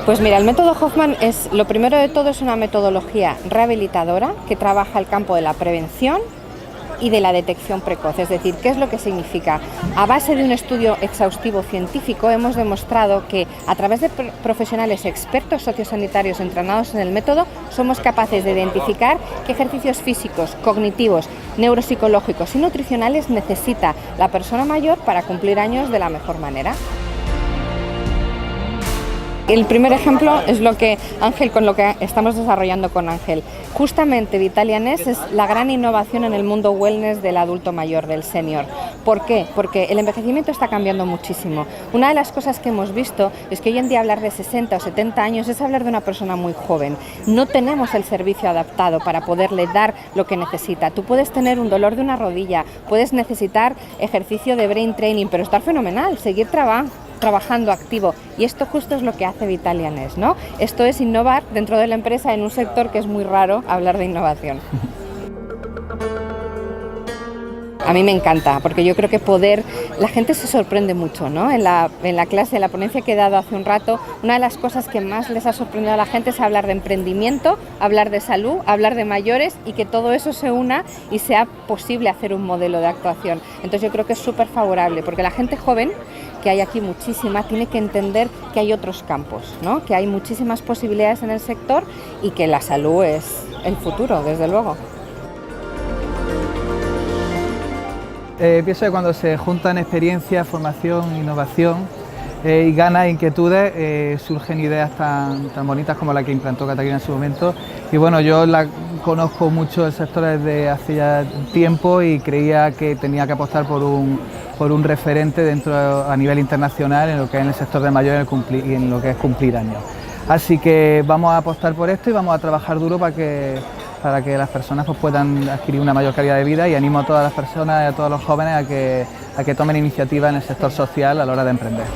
Pues mira, el método Hoffman es, lo primero de todo, es una metodología rehabilitadora que trabaja el campo de la prevención y de la detección precoz. Es decir, ¿qué es lo que significa? A base de un estudio exhaustivo científico hemos demostrado que a través de profesionales expertos sociosanitarios entrenados en el método somos capaces de identificar qué ejercicios físicos, cognitivos, neuropsicológicos y nutricionales necesita la persona mayor para cumplir años de la mejor manera. El primer ejemplo es lo que Ángel, con lo que estamos desarrollando con Ángel. Justamente Vitalianess es la gran innovación en el mundo wellness del adulto mayor, del senior. ¿Por qué? Porque el envejecimiento está cambiando muchísimo. Una de las cosas que hemos visto es que hoy en día hablar de 60 o 70 años es hablar de una persona muy joven. No tenemos el servicio adaptado para poderle dar lo que necesita. Tú puedes tener un dolor de una rodilla, puedes necesitar ejercicio de brain training, pero estar fenomenal, seguir trabajando activo, y esto justo es lo que hace Vitalianess, ¿no? Esto es innovar dentro de la empresa en un sector que es muy raro hablar de innovación. A mí me encanta, porque yo creo que la gente se sorprende mucho, ¿no? En la clase, en la ponencia que he dado hace un rato, una de las cosas que más les ha sorprendido a la gente es hablar de emprendimiento, hablar de salud, hablar de mayores, y que todo eso se una y sea posible hacer un modelo de actuación. Entonces yo creo que es súper favorable, porque la gente joven, que hay aquí muchísima, tiene que entender que hay otros campos, ¿no? Que hay muchísimas posibilidades en el sector y que la salud es el futuro, desde luego. Pienso que cuando se juntan experiencia, formación, innovación y ganas e inquietudes, surgen ideas tan bonitas como la que implantó Catarina en su momento. Y bueno, yo la conozco mucho el sector desde hace ya tiempo y creía que tenía que apostar por un referente a nivel internacional en lo que es en el sector de mayores y en lo que es cumplir años. Así que vamos a apostar por esto y vamos a trabajar duro para que las personas pues, puedan adquirir una mayor calidad de vida, y animo a todas las personas y a todos los jóvenes a que tomen iniciativa en el sector social a la hora de emprender.